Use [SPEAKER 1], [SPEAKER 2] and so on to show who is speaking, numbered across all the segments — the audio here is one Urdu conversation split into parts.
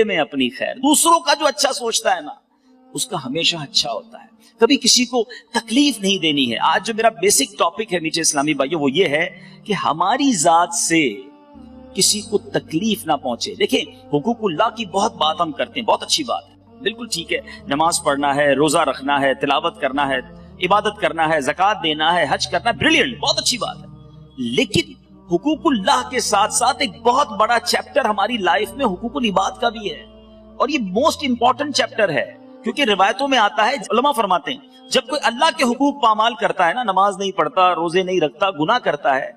[SPEAKER 1] میں اپنی خیر. دوسروں کا جو اچھا سوچتا ہے نا اس کا ہمیشہ اچھا ہوتا ہے. کبھی کسی کو تکلیف نہیں دینی ہے. آج جو میرا بیسک ٹاپک ہے میٹھے اسلامی بھائیوں وہ یہ ہے کہ ہماری ذات سے کسی کو تکلیف نہ پہنچے. دیکھیں حقوق اللہ کی بہت بات ہم کرتے ہیں, بہت اچھی بات ہے, بالکل ٹھیک ہے, نماز پڑھنا ہے, روزہ رکھنا ہے, تلاوت کرنا ہے, عبادت کرنا ہے, زکوٰۃ دینا ہے, حج کرنا ہے, بریلینٹ, بہت اچھی بات ہے. لیکن حقوق اللہ کے ساتھ ساتھ ایک بہت بڑا چیپٹر ہماری لائف میں حقوق العباد کا بھی ہے, اور یہ موسٹ امپورٹنٹ چیپٹر ہے. کیونکہ روایتوں میں آتا ہے, علماء فرماتے ہیں جب کوئی اللہ کے حقوق پامال کرتا ہے نا, نماز نہیں پڑھتا, روزے نہیں رکھتا, گناہ کرتا ہے,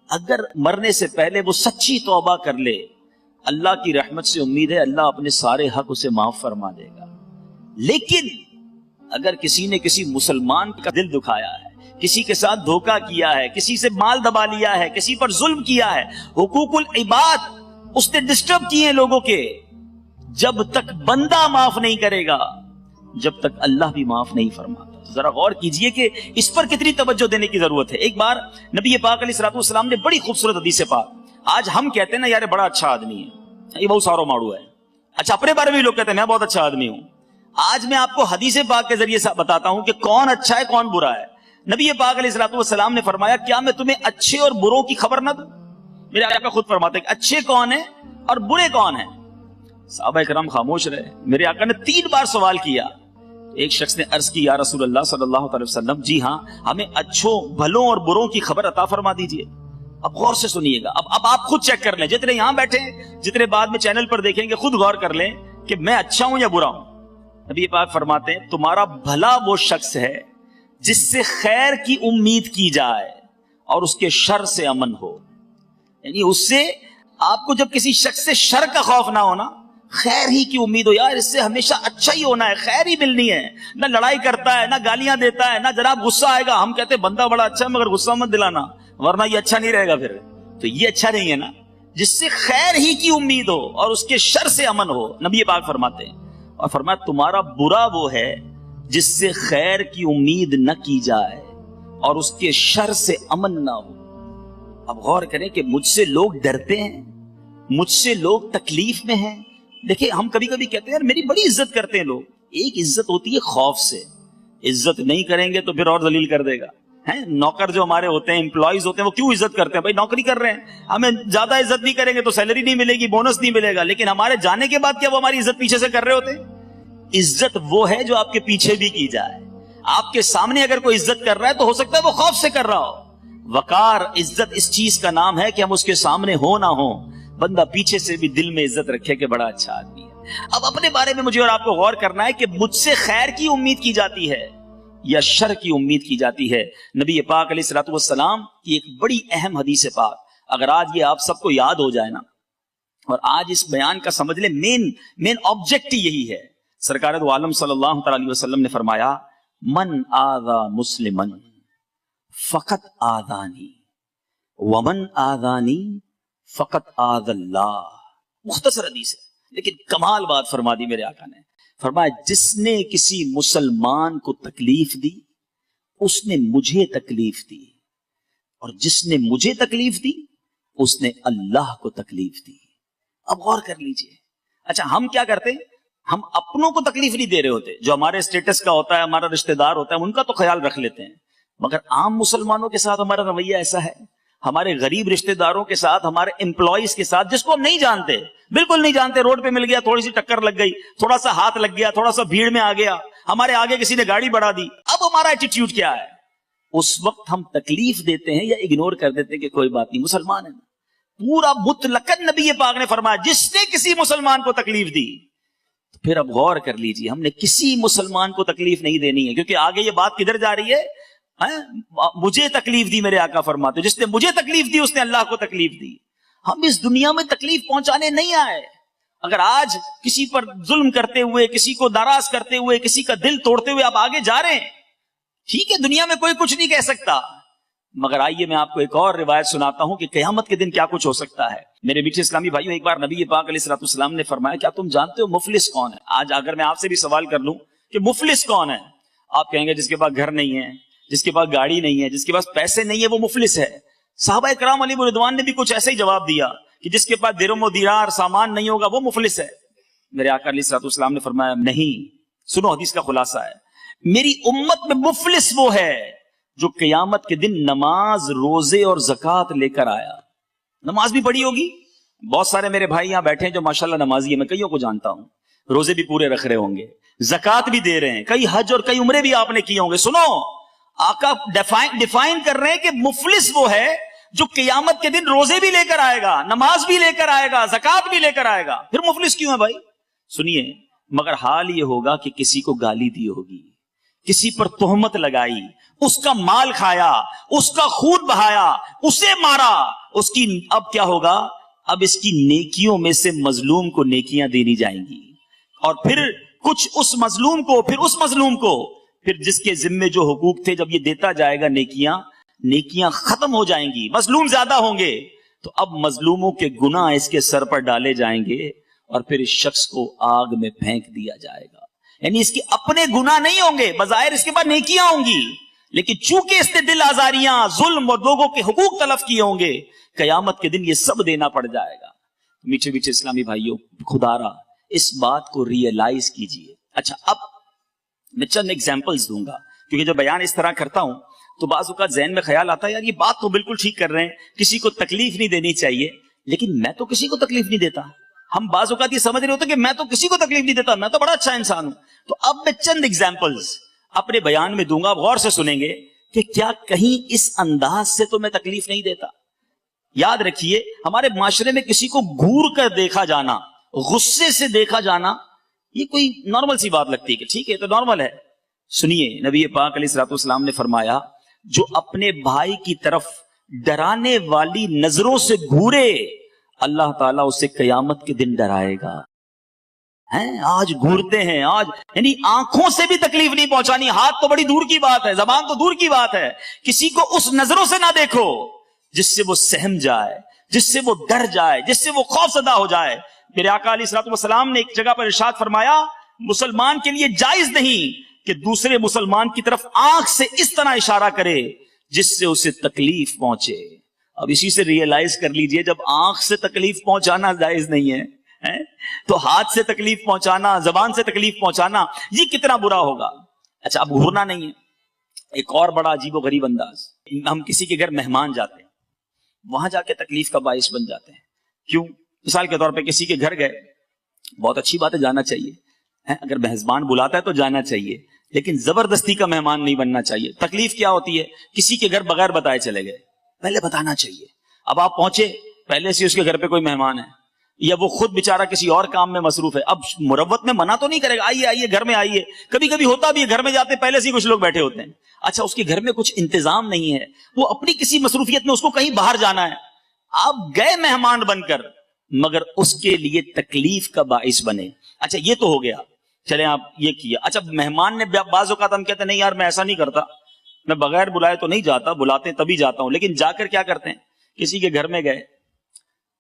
[SPEAKER 1] اگر مرنے سے پہلے وہ سچی توبہ کر لے, اللہ کی رحمت سے امید ہے اللہ اپنے سارے حق اسے معاف فرما دے گا. لیکن اگر کسی نے کسی مسلمان کا دل دکھایا ہے, کسی کے ساتھ دھوکہ کیا ہے, کسی سے مال دبا لیا ہے, کسی پر ظلم کیا ہے, حقوق العباد اس نے ڈسٹرب کیے ہیں لوگوں کے, جب تک بندہ معاف نہیں کرے گا جب تک اللہ بھی معاف نہیں فرماتا. ذرا غور کیجئے کہ اس پر کتنی توجہ دینے کی ضرورت ہے. ایک بار نبی پاک علیہ الصلوۃ والسلام نے بڑی خوبصورت حدیث پاک, آج ہم کہتے ہیں نا یار بڑا اچھا آدمی ہے, یہ بہت سارو ماڑو ہے, اچھا اپنے بارے میں لوگ کہتے ہیں میں بہت اچھا آدمی ہوں. آج میں آپ کو حدیث پاک کے ذریعے سے بتاتا ہوں کہ کون اچھا ہے کون برا ہے. نبی پاک علیہ الصلوۃ والسلام نے فرمایا کیا میں تمہیں اچھے اور بروں کی خبر نہ دوں؟ میرے آقا خود فرماتے ہیں کہ اچھے کون ہیں اور برے کون ہیں. صحابہ کرام خاموش رہے. میرے آقا نے 3 بار سوال کیا. ایک شخص نے عرض کی یا رسول اللہ صلی اللہ علیہ وسلم, جی ہاں ہمیں اچھوں بھلوں اور بروں کی خبر عطا فرما دیجئے. اب غور سے سنیے گا, اب آپ خود چیک کر لیں, جتنے یہاں بیٹھے ہیں, جتنے بعد میں چینل پر دیکھیں گے, خود غور کر لیں کہ میں اچھا ہوں یا برا ہوں. نبی پاک فرماتے ہیں تمہارا بھلا وہ شخص ہے جس سے خیر کی امید کی جائے اور اس کے شر سے امن ہو. یعنی اس سے آپ کو جب کسی شخص سے شر کا خوف نہ ہونا, خیر ہی کی امید ہو, یار اس سے ہمیشہ اچھا ہی ہونا ہے, خیر ہی ملنی ہے, نہ لڑائی کرتا ہے, نہ گالیاں دیتا ہے, نہ جناب غصہ آئے گا. ہم کہتے ہیں بندہ بڑا اچھا ہے مگر غصہ مت دلانا ورنہ یہ اچھا نہیں رہے گا. پھر تو یہ اچھا نہیں ہے نا, جس سے خیر ہی کی امید ہو اور اس کے شر سے امن ہو. نبی پاک فرماتے ہیں, اور فرمایا تمہارا برا وہ ہے جس سے خیر کی امید نہ کی جائے اور اس کے شر سے امن نہ ہو. اب غور کریں کہ مجھ سے لوگ ڈرتے ہیں, مجھ سے لوگ تکلیف میں ہیں. دیکھیں ہم کبھی کبھی کہتے ہیں یار میری بڑی عزت کرتے ہیں لوگ. ایک عزت ہوتی ہے خوف سے, عزت نہیں کریں گے تو پھر اور ذلیل کر دے گا. نوکر جو ہمارے ہوتے ہیں, امپلائیز ہوتے ہیں, وہ کیوں عزت کرتے ہیں؟ بھائی نوکری کر رہے ہیں, ہمیں زیادہ عزت نہیں کریں گے تو سیلری نہیں ملے گی, بونس نہیں ملے گا. لیکن ہمارے جانے کے بعد کیا وہ ہماری عزت پیچھے سے کر رہے ہوتے ہیں؟ عزت وہ ہے جو آپ کے پیچھے بھی کی جائے. آپ کے سامنے اگر کوئی عزت کر رہا ہے تو ہو سکتا ہے وہ خوف سے کر رہا ہو. وقار عزت اس چیز کا نام ہے کہ ہم اس کے سامنے ہو نہ ہو, بندہ پیچھے سے بھی دل میں عزت رکھے کہ بڑا اچھا آدمی ہے. اب اپنے بارے میں مجھے اور آپ کو غور کرنا ہے کہ مجھ سے خیر کی امید کی جاتی ہے یا شر کی امید کی جاتی ہے. نبی پاک علیہ الصلوۃ والسلام کی ایک بڑی اہم حدیث پاک, اگر آج یہ آپ سب کو یاد ہو جائے نا, اور آج اس بیان کا سمجھ لیں مین آبجیکٹ یہی ہے. سرکار دو عالم صلی اللہ علیہ وسلم نے فرمایا من آذا مسلمن فقط آذانی ومن آذانی فقط آذ اللہ. مختصر حدیث ہے لیکن کمال بات فرما دی میرے آقا نے. فرمایا جس نے کسی مسلمان کو تکلیف دی اس نے مجھے تکلیف دی, اور جس نے مجھے تکلیف دی اس نے اللہ کو تکلیف دی. اب غور کر لیجئے. اچھا ہم کیا کرتے ہیں, ہم اپنوں کو تکلیف نہیں دے رہے ہوتے, جو ہمارے اسٹیٹس کا ہوتا ہے, ہمارا رشتہ دار ہوتا ہے, ان کا تو خیال رکھ لیتے ہیں. مگر عام مسلمانوں کے ساتھ ہمارا رویہ ایسا ہے, ہمارے غریب رشتہ داروں کے ساتھ, ہمارے امپلائیز کے ساتھ, جس کو ہم نہیں جانتے, بالکل نہیں جانتے, روڈ پہ مل گیا, تھوڑی سی ٹکر لگ گئی, تھوڑا سا ہاتھ لگ گیا, تھوڑا سا بھیڑ میں آ گیا, ہمارے آگے کسی نے گاڑی بڑھا دی, اب ہمارا ایٹیٹیوڈ کیا ہے؟ اس وقت ہم تکلیف دیتے ہیں یا اگنور کر دیتے ہیں کہ کوئی بات نہیں, مسلمان ہے. پورا مطلقاً نبی پاک نے فرمایا جس نے کسی مسلمان کو تکلیف دی. تو پھر اب غور کر لیجیے, ہم نے کسی مسلمان کو تکلیف نہیں دینی ہے, کیونکہ آگے یہ بات کدھر جا رہی ہے؟ مجھے تکلیف دی میرے آقا فرماتے, جس نے مجھے تکلیف دی اس نے اللہ کو تکلیف دی. ہم اس دنیا میں تکلیف پہنچانے نہیں آئے. اگر آج کسی پر ظلم کرتے ہوئے, کسی کو ناراض کرتے ہوئے, کسی کا دل توڑتے ہوئے آپ آگے جا رہے ہیں, ٹھیک ہے, دنیا میں کوئی کچھ نہیں کہہ سکتا. مگر آئیے میں آپ کو ایک اور روایت سناتا ہوں کہ قیامت کے دن کیا کچھ ہو سکتا ہے. میرے میٹھے اسلامی بھائیوں, ایک بار نبی پاک علیہ الصلوۃ والسلام نے فرمایا کیا تم جانتے ہو مفلس کون ہے؟ آج اگر میں آپ سے بھی سوال کر لوں کہ مفلس کون ہے, آپ کہیں گے جس کے پاس گھر نہیں ہے, جس کے پاس گاڑی نہیں ہے, جس کے پاس پیسے نہیں ہے, وہ مفلس ہے. صحابہ کرام علیہ رضوان نے بھی کچھ ایسا ہی جواب دیا کہ جس کے پاس درہم و دینار سامان نہیں ہوگا وہ مفلس ہے. میرے آقا علیہ الصلوۃ والسلام نے فرمایا نہیں، سنو حدیث کا خلاصہ ہے، میری امت میں مفلس وہ ہے جو قیامت کے دن نماز، روزے اور زکوٰۃ لے کر آیا۔ نماز بھی پڑھی ہوگی، بہت سارے میرے بھائی یہاں بیٹھے ہیں جو ماشاءاللہ نمازی ہیں، میں کئیوں کو جانتا ہوں، روزے بھی پورے رکھ رہے ہوں گے، زکوٰۃ بھی دے رہے ہیں، کئی حج اور کئی عمرے بھی آپ نے کیے ہوں گے۔ سنو، آقا ڈیفائن کر رہے ہیں کہ مفلس وہ ہے جو قیامت کے دن روزے بھی لے کر آئے گا، نماز بھی لے کر آئے گا، زکوٰۃ بھی لے کر آئے گا۔ پھر مفلس کیوں ہے بھائی؟ سنیے، مگر حال یہ ہوگا کہ کسی کو گالی دی ہوگی، کسی پر تہمت لگائی، اس کا مال کھایا، اس کا خون بہایا، اسے مارا، اس کی اب کیا ہوگا؟ اب اس کی نیکیوں میں سے مظلوم کو نیکیاں دینی جائیں گی، اور پھر کچھ اس مظلوم کو، پھر اس مظلوم کو، پھر جس کے ذمے جو حقوق تھے جب یہ دیتا جائے گا نیکیاں ختم ہو جائیں گی، مظلوم زیادہ ہوں گے، تو اب مظلوموں کے گناہ اس کے سر پر ڈالے جائیں گے اور پھر اس شخص کو آگ میں پھینک دیا جائے گا۔ یعنی اس کے اپنے گناہ نہیں ہوں گے، بظاہر اس کے بعد نیکیاں ہوں گی، لیکن چونکہ اس نے دل آزاریاں، ظلم اور لوگوں کے حقوق تلف کیے ہوں گے، قیامت کے دن یہ سب دینا پڑ جائے گا۔ میٹھے میٹھے اسلامی بھائیوں، خدا را اس بات کو ریئلائز کیجئے۔ اچھا، اب میں چند ایگزامپلز دوں گا، کیونکہ جب بیان اس طرح کرتا ہوں تو بعض اوقات ذہن میں خیال آتا ہے یار یہ بات تو بالکل ٹھیک کر رہے ہیں، کسی کو تکلیف نہیں دینی چاہیے، لیکن میں تو کسی کو تکلیف نہیں دیتا۔ ہم بعض اوقات یہ سمجھ رہے ہوتے کہ میں تو کسی کو تکلیف نہیں دیتا، میں تو بڑا اچھا انسان ہوں۔ تو اب میں چند ایگزامپلز اپنے بیان میں دوں گا، غور سے سنیں گے کہ کیا کہیں اس انداز سے تو میں تکلیف نہیں دیتا۔ یاد رکھیے، ہمارے معاشرے میں کسی کو گھور کر دیکھا جانا، غصے سے دیکھا جانا، یہ کوئی نارمل سی بات لگتی ہے کہ ٹھیک ہے تو نارمل ہے۔ سنیے، نبی پاک علیہ الصلوۃ والسلام نے فرمایا جو اپنے بھائی کی طرف ڈرانے والی نظروں سے گھورے، اللہ تعالیٰ اسے قیامت کے دن ڈرائے گا۔ آج گھورتے ہیں، آج یعنی آنکھوں سے بھی تکلیف نہیں پہنچانی، ہاتھ تو بڑی دور کی بات ہے، زبان تو دور کی بات ہے، کسی کو اس نظروں سے نہ دیکھو جس سے وہ سہم جائے، جس سے وہ ڈر جائے، جس سے وہ خوف زدہ ہو جائے۔ میرے آقا علیہ الصلوۃ والسلام نے ایک جگہ پر ارشاد فرمایا، مسلمان کے لیے جائز نہیں کہ دوسرے مسلمان کی طرف آنکھ سے اس طرح اشارہ کرے جس سے اسے تکلیف پہنچے۔ اب اسی سے ریئلائز کر لیجئے، جب آنکھ سے تکلیف پہنچانا جائز نہیں ہے تو ہاتھ سے تکلیف پہنچانا، زبان سے تکلیف پہنچانا، یہ کتنا برا ہوگا۔ اچھا، اب گھورنا نہیں ہے، ایک اور بڑا عجیب و غریب انداز، ہم کسی کے گھر مہمان جاتے ہیں، وہاں جا کے تکلیف کا باعث بن جاتے ہیں۔ کیوں؟ مثال کے طور پہ کسی کے گھر گئے، بہت اچھی بات ہے، جانا چاہیے، اگر میزبان بلاتا ہے تو جانا چاہیے، لیکن زبردستی کا مہمان نہیں بننا چاہیے۔ تکلیف کیا ہوتی ہے؟ کسی کے گھر بغیر بتائے چلے گئے، پہلے بتانا چاہیے۔ اب آپ پہنچے، پہلے سے اس کے گھر پہ کوئی مہمان ہے، یا وہ خود بیچارہ کسی اور کام میں مصروف ہے، اب مروت میں منع تو نہیں کرے گا، آئیے آئیے گھر میں آئیے۔ کبھی کبھی ہوتا بھی ہے، گھر میں جاتے پہلے سے ہی کچھ لوگ بیٹھے ہوتے ہیں، اچھا اس کے گھر میں کچھ انتظام نہیں ہے، وہ اپنی کسی مصروفیت میں، اس کو کہیں باہر جانا ہے، آپ گئے مہمان بن کر، مگر اس کے لیے تکلیف کا باعث بنے۔ اچھا یہ تو ہو گیا، چلیں آپ یہ کیا۔ اچھا مہمان نے بعض اوقات ہم کہتے ہیں نہیں یار میں ایسا نہیں کرتا، میں بغیر بلائے تو نہیں جاتا، بلاتے ہیں تبھی جاتا ہوں، لیکن جا کر کیا کرتے ہیں؟ کسی کے گھر میں گئے،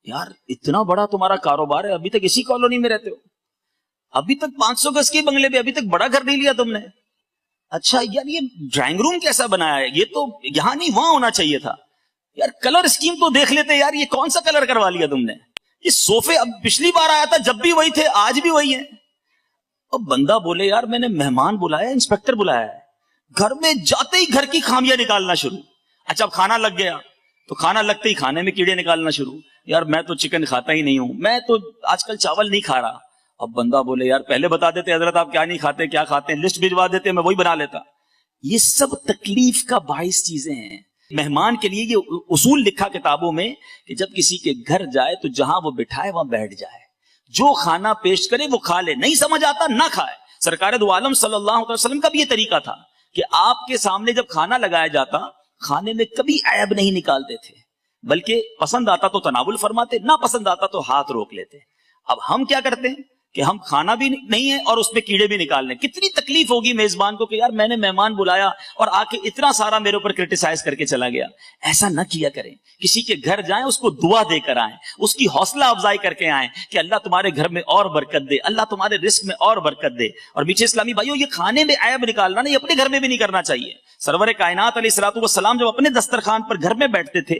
[SPEAKER 1] یار اتنا بڑا تمہارا کاروبار ہے، ابھی تک اسی کالونی میں رہتے ہو، ابھی تک 500 گز کے بنگلے پہ ابھی تک بڑا گھر نہیں لیا تم نے، اچھا یار یہ ڈرائنگ روم کیسا بنایا ہے، یہ تو یہاں نہیں وہاں ہونا چاہیے تھا، یار کلر اسکیم تو دیکھ لیتے، یار یہ کون سا کلر کروا لیا تم نے، یہ صوفے اب پچھلی بار آیا تھا جب بھی وہی تھے آج بھی وہی ہیں۔ اور بندہ بولے یار میں نے مہمان بلایا، انسپیکٹر بلایا ہے، گھر میں جاتے ہی گھر کی خامیاں نکالنا شروع۔ اچھا اب کھانا لگ گیا تو کھانا لگتے ہی کھانے میں کیڑے نکالنا شروع، یار میں تو چکن کھاتا ہی نہیں ہوں، میں تو آج کل چاول نہیں کھا رہا۔ اب بندہ بولے یار پہلے بتا دیتے حضرت آپ کیا نہیں کھاتے، کیا کھاتے ہیں، لسٹ بھجوا دیتے میں وہی بنا لیتا۔ یہ سب تکلیف کا باعث چیزیں ہیں۔ مہمان کے لیے یہ اصول لکھا کتابوں میں کہ جب کسی کے گھر جائے تو جہاں وہ بٹھائے وہاں بیٹھ جائے، جو کھانا پیش کرے وہ کھا لے، نہیں سمجھ آتا نہ کھائے۔ سرکار دو عالم صلی اللہ علیہ وسلم کا بھی یہ طریقہ تھا کہ آپ کے سامنے جب کھانا لگایا جاتا کھانے میں کبھی عیب نہیں نکالتے تھے، بلکہ پسند آتا تو تناول فرماتے، نہ پسند آتا تو ہاتھ روک لیتے۔ اب ہم کیا کرتے ہیں کہ ہم کھانا بھی نہیں ہے اور اس میں کیڑے بھی نکال لیں۔ کتنی تکلیف ہوگی میزبان کو کہ یار میں نے مہمان بلایا اور آ کے اتنا سارا میرے اوپر کرٹیسائز کر کے چلا گیا۔ ایسا نہ کیا کریں، کسی کے گھر جائیں اس کو دعا دے کر آئیں، اس کی حوصلہ افزائی کر کے آئیں کہ اللہ تمہارے گھر میں اور برکت دے، اللہ تمہارے رزق میں اور برکت دے۔ اور میٹھے اسلامی بھائیوں، یہ کھانے میں عیب نکالنا نہیں، اپنے گھر میں بھی نہیں کرنا چاہیے۔ سرور کائنات علیہ الصلوۃ والسلام جب اپنے دسترخوان پر گھر میں بیٹھتے تھے،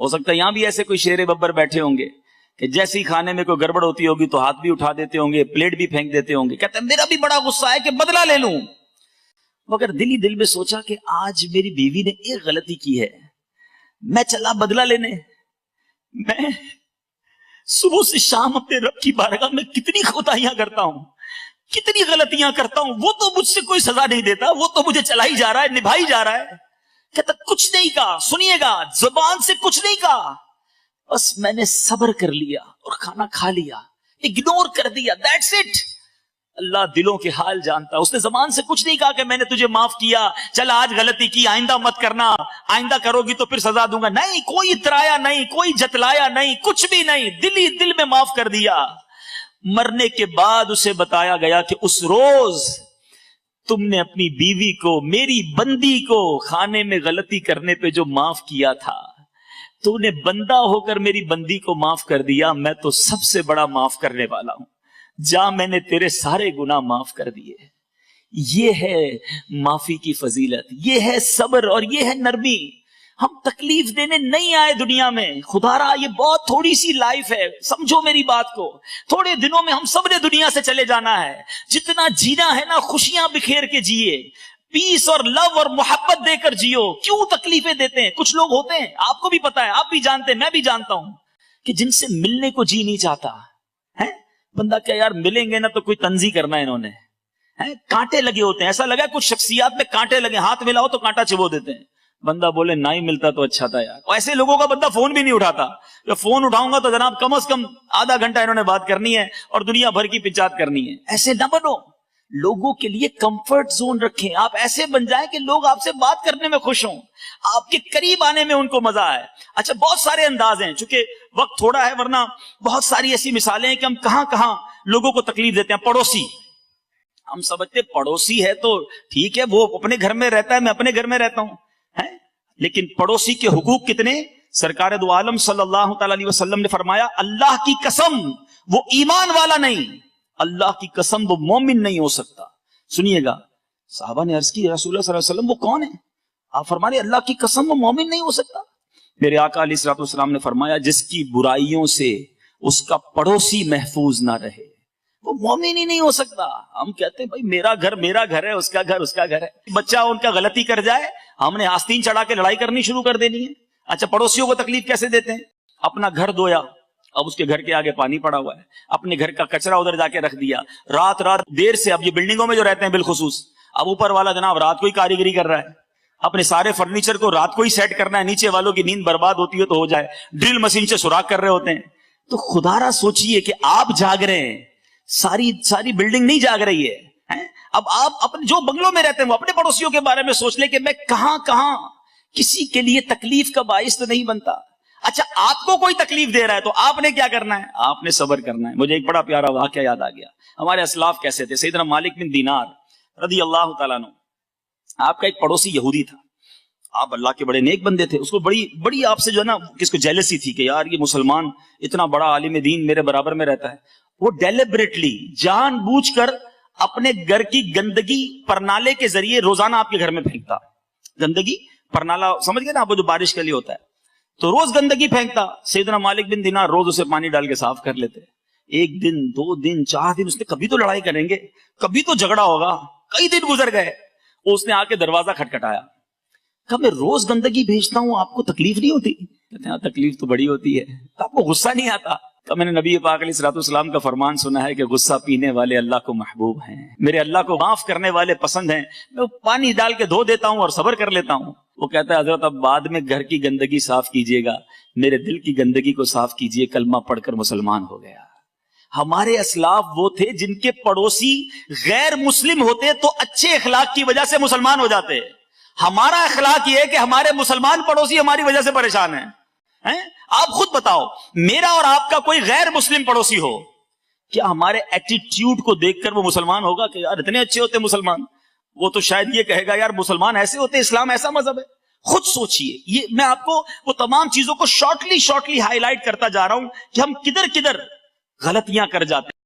[SPEAKER 1] ہو سکتا ہے یہاں بھی ایسے کوئی شیر ببر بیٹھے ہوں گے کہ جیسی کھانے میں کوئی گڑبڑ ہوتی ہوگی تو ہاتھ بھی اٹھا دیتے ہوں گے, پلیٹ بھی پھینک دیتے ہوں گے, کہتے ہیں میرا بھی بڑا غصہ ہے کہ بدلہ لے لوں. مگر دل ہی دل میں سوچا کہ آج میری بیوی نے ایک غلطی کی ہے, میں چلا بدلہ لینے. میں صبح سے شام اپنے رب کی بارگاہ میں کتنی کوتاہیاں کرتا ہوں, کتنی غلطیاں کرتا ہوں, وہ تو مجھ سے کوئی سزا نہیں دیتا, وہ تو مجھے چلا ہی جا رہا ہے, نبھائی جا رہا ہے. کہتا کچھ نہیں کہا, سنیے گا, زبان سے کچھ نہیں کہا, بس میں نے صبر کر لیا اور کھانا کھا لیا, اگنور کر دیا, دیٹس اٹ. اللہ دلوں کے حال جانتا. اس نے زبان سے کچھ نہیں کہا کہ میں نے تجھے معاف کیا, چل آج غلطی کی, آئندہ مت کرنا, آئندہ کرو گی تو پھر سزا دوں گا. نہیں, کوئی اترایا نہیں, کوئی جتلایا نہیں, کچھ بھی نہیں, دل ہی دل میں معاف کر دیا. مرنے کے بعد اسے بتایا گیا کہ اس روز تم نے اپنی بیوی کو, میری بندی کو کھانے میں غلطی کرنے پہ جو معاف کیا تھا, تو نے بندہ ہو کر میری بندی کو معاف کر دیا. میں تو سب سے بڑا معاف کرنے والا ہوں, جا میں نے تیرے سارے گناہ معاف کر دیے. یہ ہے معافی کی فضیلت, یہ ہے صبر اور یہ ہے نرمی. ہم تکلیف دینے نہیں آئے دنیا میں. خدا را یہ بہت تھوڑی سی لائف ہے, سمجھو میری بات کو. تھوڑے دنوں میں ہم سب نے دنیا سے چلے جانا ہے. جتنا جینا ہے نا, خوشیاں بکھیر کے جیے, پیس اور لو اور محبت دے کر جیو. کیوں تکلیفیں دیتے ہیں؟ کچھ لوگ ہوتے ہیں, آپ کو بھی پتا ہے, آپ بھی جانتے ہیں, میں بھی جانتا ہوں, کہ جن سے ملنے کو جی نہیں چاہتا ہے. بندہ کیا یار ملیں گے نا تو کوئی تنظیم کرنا ہے انہوں نے, کانٹے لگے ہوتے ہیں. ایسا لگا کچھ شخصیات میں کانٹے لگے, ہاتھ ملاؤ تو کانٹا چبو دیتے ہیں. بندہ بولے نہ ہی ملتا تو اچھا تھا یار. ایسے لوگوں کا بندہ فون بھی نہیں اٹھاتا. جب فون اٹھاؤں گا تو جناب کم از کم آدھا گھنٹہ انہوں نے بات کرنی ہے اور دنیا بھر کی پنچات کرنی ہے. ایسے نہ بنو, لوگوں کے لیے کمفرٹ زون رکھیں. آپ ایسے بن جائیں کہ لوگ آپ سے بات کرنے میں خوش ہوں, آپ کے قریب آنے میں ان کو مزہ آئے. اچھا, بہت سارے انداز ہیں, چونکہ وقت تھوڑا ہے, ورنہ بہت ساری ایسی مثالیں ہیں کہ ہم کہاں کہاں لوگوں کو تکلیف دیتے ہیں. پڑوسی, ہم سمجھتے پڑوسی ہے تو ٹھیک ہے, وہ اپنے گھر میں رہتا ہے, میں اپنے گھر میں رہتا ہوں, لیکن پڑوسی کے حقوق کتنے. سرکار دو عالم صلی اللہ تعالی علیہ وسلم نے فرمایا, اللہ کی قسم وہ ایمان والا نہیں, اللہ کی قسم وہ مومن نہیں ہو سکتا. سنیے گا, صحابہ نے عرض کی رسول اللہ صلی اللہ علیہ وسلم وہ کون ہے؟ آپ فرمانے اللہ کی قسم وہ مومن نہیں ہو سکتا. میرے آقا علیہ الصلوۃ والسلام نے فرمایا, جس کی برائیوں سے اس کا پڑوسی محفوظ نہ رہے وہ مومن ہی نہیں ہو سکتا. ہم کہتے ہیں بھائی میرا گھر ہے, اس کا گھر اس کا گھر ہے. بچہ ان کا غلطی کر جائے, ہم نے آستین چڑھا کے لڑائی کرنی شروع کر دینی ہے. اچھا, پڑوسیوں کو تکلیف کیسے دیتے ہیں؟ اپنا گھر دھویا, اب اس کے گھر کے آگے پانی پڑا ہوا ہے, اپنے گھر کا کچرا ادھر جا کے رکھ دیا, رات دیر سے, اب یہ بلڈنگوں میں جو رہتے ہیں بالخصوص, اب اوپر والا جناب رات کو ہی کاریگری کر رہا ہے, اپنے سارے فرنیچر کو رات کو ہی سیٹ کرنا ہے, نیچے والوں کی نیند برباد ہوتی ہے تو ہو جائے, ڈرل مشین سے سوراخ کر رہے ہوتے ہیں. تو خدا را سوچئے کہ آپ جاگ رہے ہیں, ساری بلڈنگ نہیں جاگ رہی ہے. اب آپ اپنے جو بنگلوں میں رہتے ہیں وہ اپنے پڑوسیوں کے بارے میں سوچ لیں کہ میں کہاں کہاں کسی کے لیے تکلیف کا باعث تو نہیں بنتا. اچھا, آپ کو کوئی تکلیف دے رہا ہے تو آپ نے کیا کرنا ہے؟ آپ نے صبر کرنا ہے. مجھے ایک بڑا پیارا واقعہ یاد آ گیا. ہمارے اسلاف کیسے تھے. سیدنا مالک بن دینار رضی اللہ تعالیٰ عنہ, آپ کا ایک پڑوسی یہودی تھا. آپ اللہ کے بڑے نیک بندے تھے, اس کو بڑی آپ سے جو ہے نا کس کو جیلسی تھی کہ یار یہ مسلمان اتنا بڑا عالم دین میرے برابر میں رہتا ہے. وہ ڈیلیبریٹلی, جان بوجھ کر اپنے گھر کی گندگی پرنالے کے ذریعے روزانہ آپ کے گھر میں پھینکتا. گندگی پرنالا سمجھ گئے نا آپ, جو بارش کے لیے ہوتا ہے, تو روز گندگی پھینکتا. سیدنا مالک بن دینار روز اسے پانی ڈال کے صاف کر لیتے. ایک دن, 2 دن, 4 دن, اس نے کبھی تو لڑائی کریں گے, کبھی تو جھگڑا ہوگا, کئی دن گزر گئے. اس نے آ کے دروازہ کھٹکھٹایا, کہا میں روز گندگی بھیجتا ہوں, آپ کو تکلیف نہیں ہوتی؟ کہتے ہیں تکلیف تو بڑی ہوتی ہے. آپ کو غصہ نہیں آتا؟ کہ میں نے نبی پاک علیہ الصلوۃ والسلام کا فرمان سنا ہے کہ غصہ پینے والے اللہ کو محبوب ہیں, میرے اللہ کو معاف کرنے والے پسند ہیں, میں پانی ڈال کے دھو دیتا ہوں اور صبر کر لیتا ہوں. وہ کہتا ہے حضرت اب بعد میں گھر کی گندگی صاف کیجئے گا, میرے دل کی گندگی کو صاف کیجئے, کلمہ پڑھ کر مسلمان ہو گیا. ہمارے اسلاف وہ تھے جن کے پڑوسی غیر مسلم ہوتے تو اچھے اخلاق کی وجہ سے مسلمان ہو جاتے. ہمارا اخلاق یہ ہے کہ ہمارے مسلمان پڑوسی ہماری وجہ سے پریشان ہیں. آپ خود بتاؤ, میرا اور آپ کا کوئی غیر مسلم پڑوسی ہو, کیا ہمارے ایٹیٹیوڈ کو دیکھ کر وہ مسلمان ہوگا کہ یار اتنے اچھے ہوتے مسلمان؟ وہ تو شاید یہ کہے گا یار مسلمان ایسے ہوتے, اسلام ایسا مذہب ہے. خود سوچئے. یہ میں آپ کو وہ تمام چیزوں کو شارٹلی ہائی لائٹ کرتا جا رہا ہوں کہ ہم کدھر غلطیاں کر جاتے ہیں.